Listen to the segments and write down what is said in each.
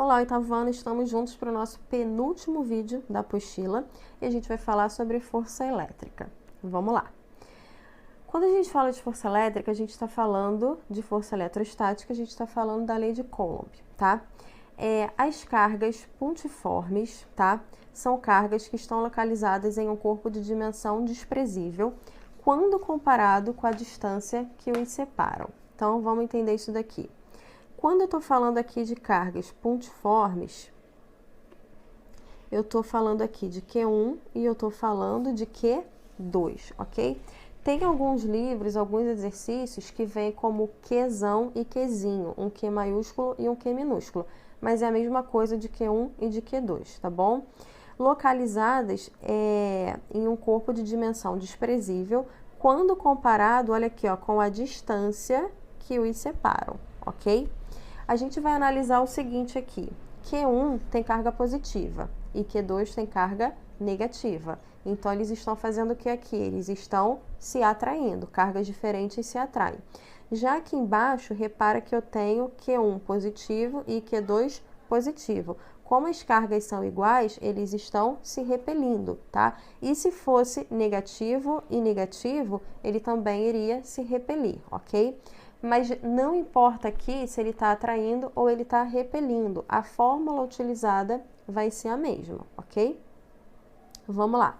Olá, oitavo ano, estamos juntos para o nosso penúltimo vídeo da apostila e a gente vai falar sobre força elétrica. Vamos lá. Quando a gente fala de força elétrica, a gente está falando de força eletrostática, a gente está falando da lei de Coulomb, tá? As cargas pontiformes, tá? São cargas que estão localizadas em um corpo de dimensão desprezível quando comparado com a distância que os separam. Então, vamos entender isso daqui. Quando eu estou falando aqui de cargas pontiformes, eu estou falando aqui de Q1 e eu estou falando de Q2, ok? Tem alguns livros, alguns exercícios que vêm como Qzão e Qzinho, um Q maiúsculo e um Q minúsculo, mas é a mesma coisa de Q1 e de Q2, tá bom? Localizadas em um corpo de dimensão desprezível, quando comparado, olha aqui, ó, com a distância que os separam, ok? A gente vai analisar o seguinte aqui. Q1 tem carga positiva e Q2 tem carga negativa. Então, eles estão fazendo o que aqui? Eles estão se atraindo. Cargas diferentes se atraem. Já aqui embaixo, repara que eu tenho Q1 positivo e Q2 positivo. Como as cargas são iguais, eles estão se repelindo, tá? E se fosse negativo e negativo, ele também iria se repelir, ok? Mas não importa aqui se ele está atraindo ou ele está repelindo. A fórmula utilizada vai ser a mesma, ok? Vamos lá.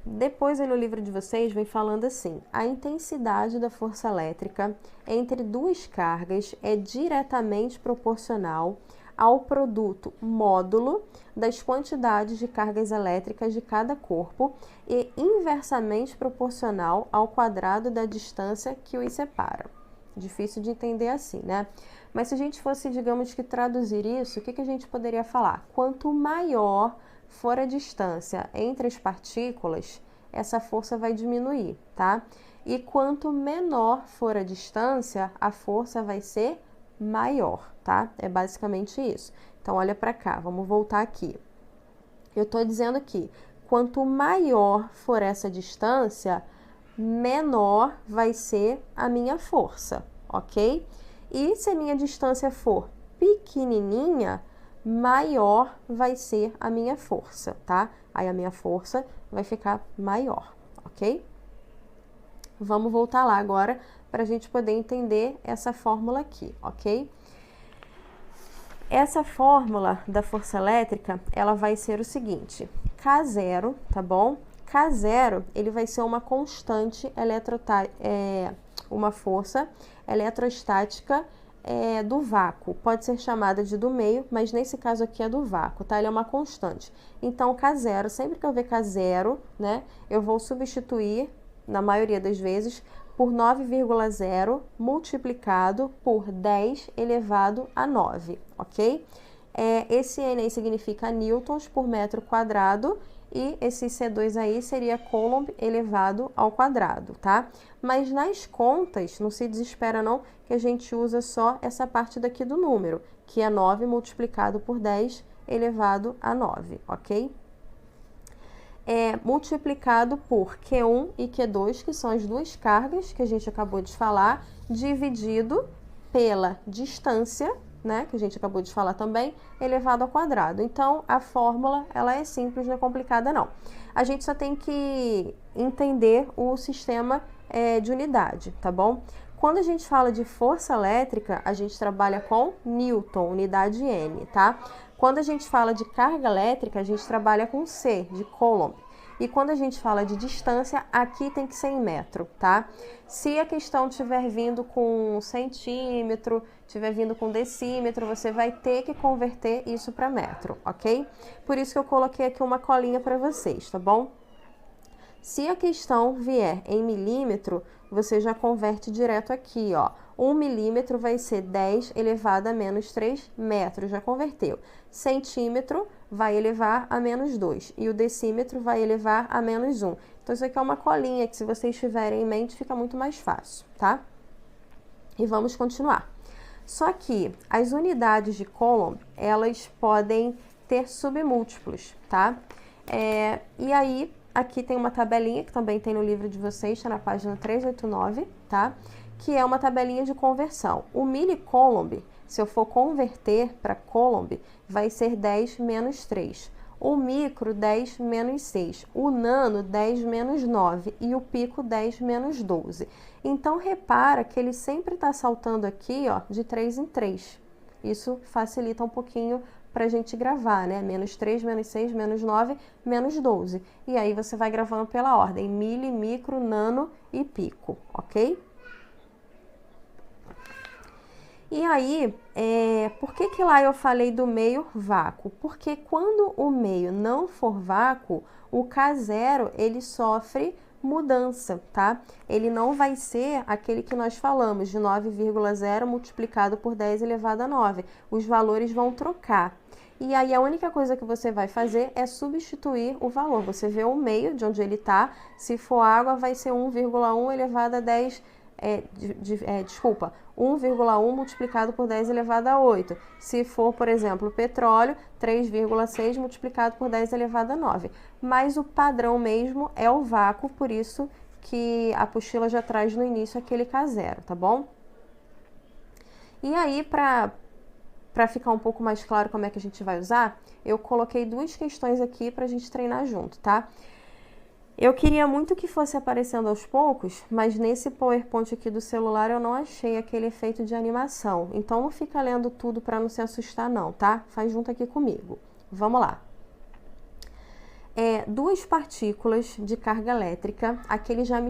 Depois aí no livro de vocês vem falando assim: a intensidade da força elétrica entre duas cargas é diretamente proporcional ao produto módulo das quantidades de cargas elétricas de cada corpo e inversamente proporcional ao quadrado da distância que os separa. Difícil de entender assim, né? Mas se a gente fosse, digamos que traduzir isso, o que a gente poderia falar? Quanto maior for a distância entre as partículas, essa força vai diminuir, tá? E quanto menor for a distância, a força vai ser maior, tá? É basicamente isso. Então, olha para cá, vamos voltar aqui. Eu estou dizendo aqui, quanto maior for essa distância, menor vai ser a minha força, ok? E se a minha distância for pequenininha, maior vai ser a minha força, tá? Aí a minha força vai ficar maior, ok? Vamos voltar lá agora para a gente poder entender essa fórmula aqui, ok? Essa fórmula da força elétrica, ela vai ser o seguinte: K0, tá bom? K0, ele vai ser uma constante uma força eletrostática do vácuo. Pode ser chamada de do meio, mas nesse caso aqui é do vácuo, tá? Ele é uma constante. Então, K0, sempre que eu ver K0, né, eu vou substituir, na maioria das vezes, por 9,0 multiplicado por 10 elevado a 9, ok? Esse N aí significa newtons por metro quadrado e esse C2 aí seria Coulomb elevado ao quadrado, tá? Mas nas contas, não se desespera não, que a gente usa só essa parte daqui do número, que é 9 multiplicado por 10 elevado a 9, ok? Multiplicado por Q1 e Q2, que são as duas cargas que a gente acabou de falar, dividido pela distância, né, que a gente acabou de falar também, elevado ao quadrado. Então, a fórmula, ela é simples, não é complicada não. A gente só tem que entender o sistema de unidade, tá bom? Quando a gente fala de força elétrica, a gente trabalha com Newton, unidade N, tá? Quando a gente fala de carga elétrica, a gente trabalha com C, de Coulomb. E quando a gente fala de distância, aqui tem que ser em metro, tá? Se a questão estiver vindo com centímetro, estiver vindo com decímetro, você vai ter que converter isso para metro, ok? Por isso que eu coloquei aqui uma colinha para vocês, tá bom? Se a questão vier em milímetro, você já converte direto aqui, ó. 1 milímetro vai ser 10 elevado a menos 3 metros, já converteu. Centímetro vai elevar a menos 2 e o decímetro vai elevar a menos 1. Então, isso aqui é uma colinha que, se vocês tiverem em mente, fica muito mais fácil, tá? E vamos continuar. Só que as unidades de Coulomb, elas podem ter submúltiplos, tá? E aí, aqui tem uma tabelinha que também tem no livro de vocês, está na página 389, tá? Que é uma tabelinha de conversão. O millicoulomb se eu for converter para Coulomb, vai ser 10 menos 3. O micro, 10 menos 6. O nano, 10 menos 9. E o pico, 10 menos 12. Então, repara que ele sempre está saltando aqui, ó, de 3 em 3. Isso facilita um pouquinho para a gente gravar, né? Menos 3, menos 6, menos 9, menos 12. E aí você vai gravando pela ordem, mili, micro, nano e pico, ok? E aí, por que lá eu falei do meio vácuo? Porque quando o meio não for vácuo, o K0, ele sofre mudança, tá? Ele não vai ser aquele que nós falamos, de 9,0 multiplicado por 10 elevado a 9. Os valores vão trocar. E aí a única coisa que você vai fazer é substituir o valor. Você vê o meio de onde ele está. Se for água, vai ser 1,1 elevado a 10... 1,1 multiplicado por 10 elevado a 8. Se for, por exemplo, petróleo, 3,6 multiplicado por 10 elevado a 9. Mas o padrão mesmo é o vácuo, por isso que a apostila já traz no início aquele K0, tá bom? E aí, para ficar um pouco mais claro como é que a gente vai usar, eu coloquei duas questões aqui para a gente treinar junto, tá? Eu queria muito que fosse aparecendo aos poucos, mas nesse PowerPoint aqui do celular eu não achei aquele efeito de animação. Então não fica lendo tudo para não se assustar não, tá? Faz junto aqui comigo. Vamos lá. Duas partículas de carga elétrica, aqui ele já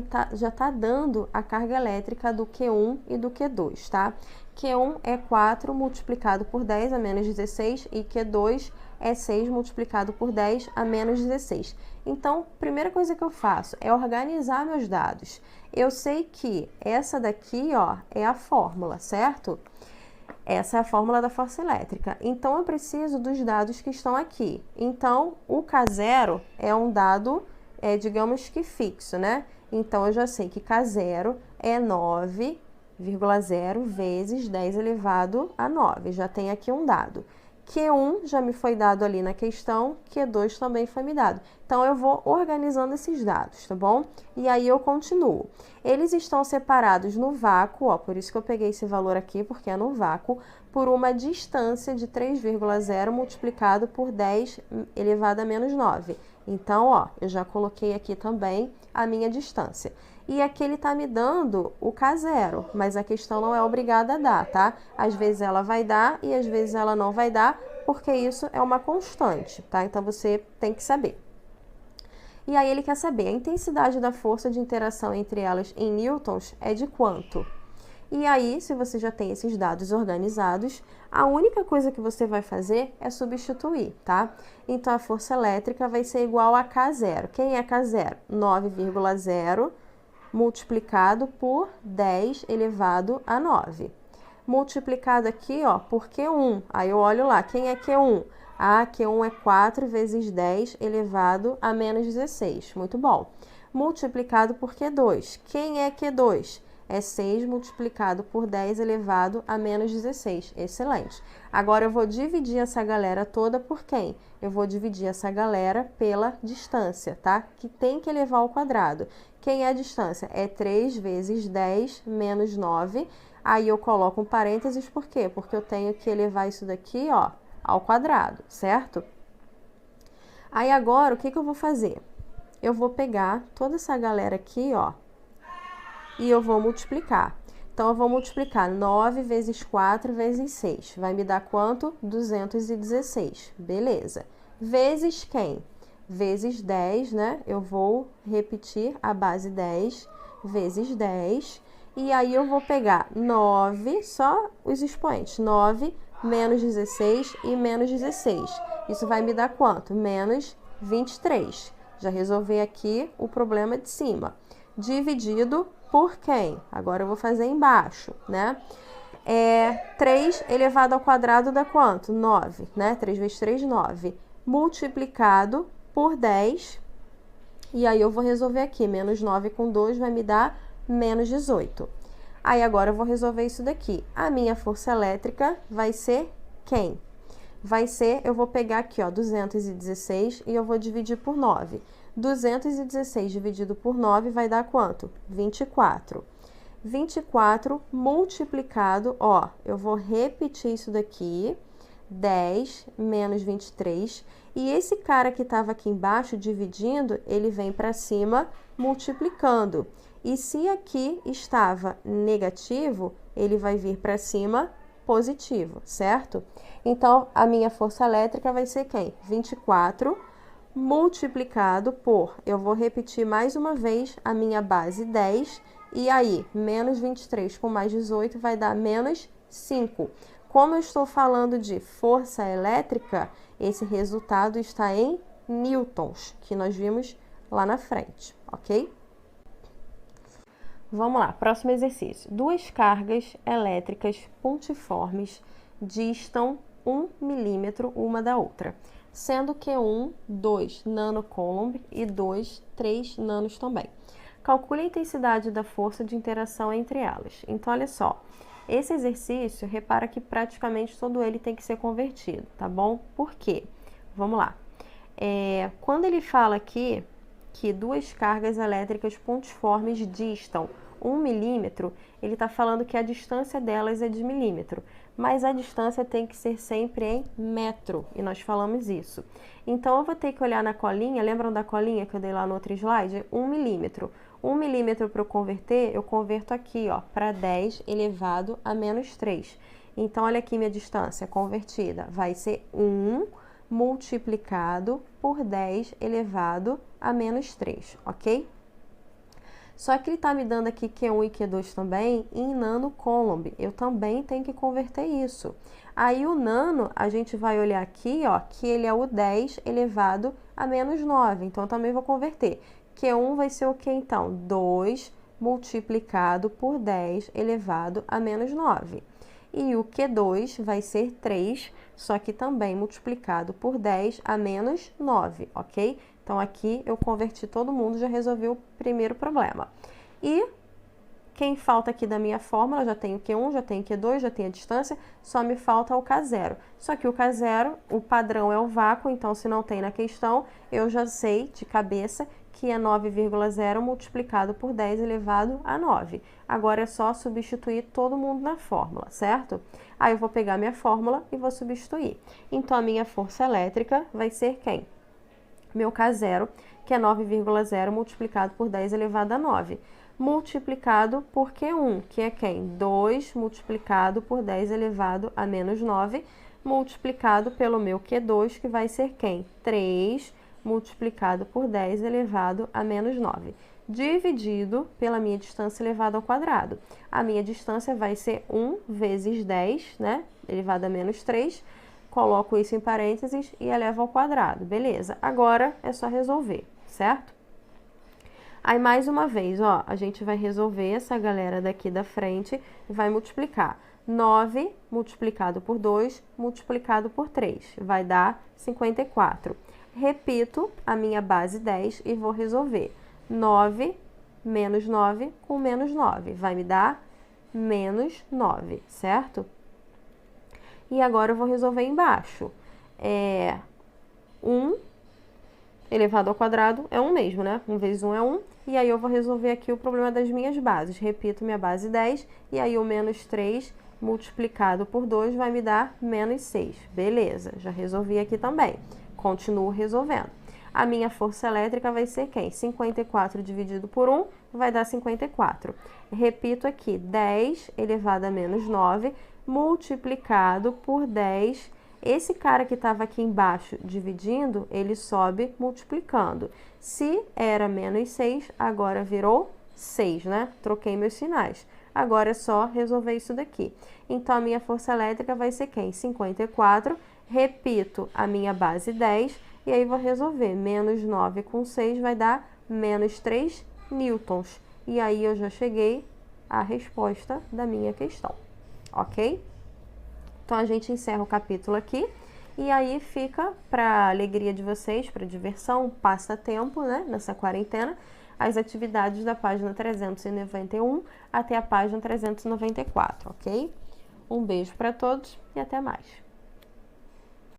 tá dando a carga elétrica do Q1 e do Q2, tá? Q1 é 4 multiplicado por 10 a menos 16 e Q2 é 6 multiplicado por 10 a menos 16. Então, primeira coisa que eu faço é organizar meus dados. Eu sei que essa daqui, ó, é a fórmula, certo? Essa é a fórmula da força elétrica. Então, eu preciso dos dados que estão aqui. Então, o K0 é um dado, digamos que fixo, né? Então, eu já sei que K0 é 9,0 vezes 10 elevado a 9. Já tem aqui um dado. Q1 já me foi dado ali na questão, Q2 também foi me dado. Então, eu vou organizando esses dados, tá bom? E aí, eu continuo. Eles estão separados no vácuo, ó, por isso que eu peguei esse valor aqui, porque é no vácuo, por uma distância de 3,0 multiplicado por 10 elevado a menos 9. Então, ó, eu já coloquei aqui também a minha distância. E aqui ele está me dando o K0, mas a questão não é obrigada a dar, tá? Às vezes ela vai dar e às vezes ela não vai dar, porque isso é uma constante, tá? Então, você tem que saber. E aí ele quer saber, a intensidade da força de interação entre elas em newtons é de quanto? E aí, se você já tem esses dados organizados, a única coisa que você vai fazer é substituir, tá? Então, a força elétrica vai ser igual a K0. Quem é K0? 9,0 multiplicado por 10 elevado a 9. Multiplicado aqui, ó, por Q1. Aí eu olho lá, quem é Q1? Q1 é 4 vezes 10 elevado a menos 16. Muito bom. Multiplicado por Q2. Quem é Q2? É 6 multiplicado por 10 elevado a menos 16. Excelente. Agora, eu vou dividir essa galera toda por quem? Eu vou dividir essa galera pela distância, tá? Que tem que elevar ao quadrado. Quem é a distância? É 3 vezes 10 menos 9. Aí, eu coloco um parênteses, por quê? Porque eu tenho que elevar isso daqui, ó, ao quadrado, certo? Aí, agora, o que eu vou fazer? Eu vou pegar toda essa galera aqui, ó, e eu vou multiplicar. Então, eu vou multiplicar 9 vezes 4 vezes 6. Vai me dar quanto? 216. Beleza. Vezes quem? Vezes 10, né? Eu vou repetir a base 10 vezes 10. E aí, eu vou pegar 9, só os expoentes. 9 menos 16 e menos 16. Isso vai me dar quanto? Menos 23. Já resolvi aqui o problema de cima. Dividido por quem? Agora eu vou fazer embaixo, né? 3 elevado ao quadrado dá quanto? 9, né? 3 vezes 3, 9. Multiplicado por 10. E aí eu vou resolver aqui. Menos 9 com 2 vai me dar menos 18. Aí agora eu vou resolver isso daqui. A minha força elétrica vai ser quem? Vai ser, eu vou pegar aqui, ó, 216 e eu vou dividir por 9. 216 dividido por 9 vai dar quanto? 24. 24 multiplicado, ó, eu vou repetir isso daqui, 10 menos 23, e esse cara que estava aqui embaixo dividindo, ele vem para cima multiplicando. E se aqui estava negativo, ele vai vir para cima positivo, certo? Então, a minha força elétrica vai ser quem? 24 multiplicado por, eu vou repetir mais uma vez a minha base 10, e aí, menos 23 com mais 18 vai dar menos 5. Como eu estou falando de força elétrica, esse resultado está em newtons, que nós vimos lá na frente, ok? Vamos lá, próximo exercício. Duas cargas elétricas pontiformes distam 1 milímetro uma da outra, sendo que 2 nanocoulomb e 3 nanos também. Calcule a intensidade da força de interação entre elas. Então, olha só, esse exercício, repara que praticamente todo ele tem que ser convertido, tá bom? Por quê? Vamos lá. Quando ele fala aqui que duas cargas elétricas pontiformes distam 1 milímetro, ele está falando que a distância delas é de milímetro, mas a distância tem que ser sempre em metro, e nós falamos isso. Então, eu vou ter que olhar na colinha, lembram da colinha que eu dei lá no outro slide? 1 milímetro. 1 milímetro para eu converter, eu converto aqui, ó, para 10 elevado a menos 3. Então, olha aqui minha distância convertida, vai ser 1 multiplicado por 10 elevado a menos 3, ok? Só que ele está me dando aqui Q1 e Q2 também em nanocoulomb. Eu também tenho que converter isso. Aí o nano, a gente vai olhar aqui, ó, que ele é o 10 elevado a menos 9. Então, eu também vou converter. Q1 vai ser o que então? 2 multiplicado por 10 elevado a menos 9. E o Q2 vai ser 3, só que também multiplicado por 10 a menos 9, ok? Então, aqui eu converti todo mundo, já resolvi o primeiro problema. E quem falta aqui da minha fórmula, já tenho Q1, já tenho Q2, já tenho a distância, só me falta o K0. Só que o K0, o padrão é o vácuo, então se não tem na questão, eu já sei de cabeça que é 9,0 multiplicado por 10 elevado a 9. Agora é só substituir todo mundo na fórmula, certo? Aí eu vou pegar minha fórmula e vou substituir. Então, a minha força elétrica vai ser quem? Meu K0, que é 9,0 multiplicado por 10 elevado a 9. Multiplicado por Q1, que é quem? 2 multiplicado por 10 elevado a menos 9, multiplicado pelo meu Q2, que vai ser quem? 3 multiplicado por 10 elevado a menos 9, dividido pela minha distância elevado ao quadrado. A minha distância vai ser 1 vezes 10, né? Elevado a menos 3. Coloco isso em parênteses e elevo ao quadrado. Beleza. Agora é só resolver, certo? Aí, mais uma vez, ó, a gente vai resolver essa galera daqui da frente e vai multiplicar. 9 multiplicado por 2 multiplicado por 3 vai dar 54. Repito a minha base 10 e vou resolver. 9 menos 9 com menos 9 vai me dar menos 9, certo? E agora eu vou resolver embaixo. 1 elevado ao quadrado é 1 mesmo, né? 1 vezes 1 é 1. E aí eu vou resolver aqui o problema das minhas bases. Repito minha base 10 e aí o menos 3 multiplicado por 2 vai me dar menos 6. Beleza, já resolvi aqui também. Continuo resolvendo. A minha força elétrica vai ser quem? 54 dividido por 1 vai dar 54. Repito aqui, 10 elevado a menos 9 multiplicado por 10. Esse cara que estava aqui embaixo dividindo, ele sobe multiplicando. Se era menos 6, agora virou 6, né? Troquei meus sinais. Agora é só resolver isso daqui. Então, a minha força elétrica vai ser quem? 54. Repito a minha base 10 e aí vou resolver. Menos 9 com 6 vai dar menos 3 newtons. E aí eu já cheguei à resposta da minha questão, ok? Então, a gente encerra o capítulo aqui e aí fica, para alegria de vocês, para diversão, passatempo, né, nessa quarentena, as atividades da página 391 até a página 394, ok? Um beijo para todos e até mais.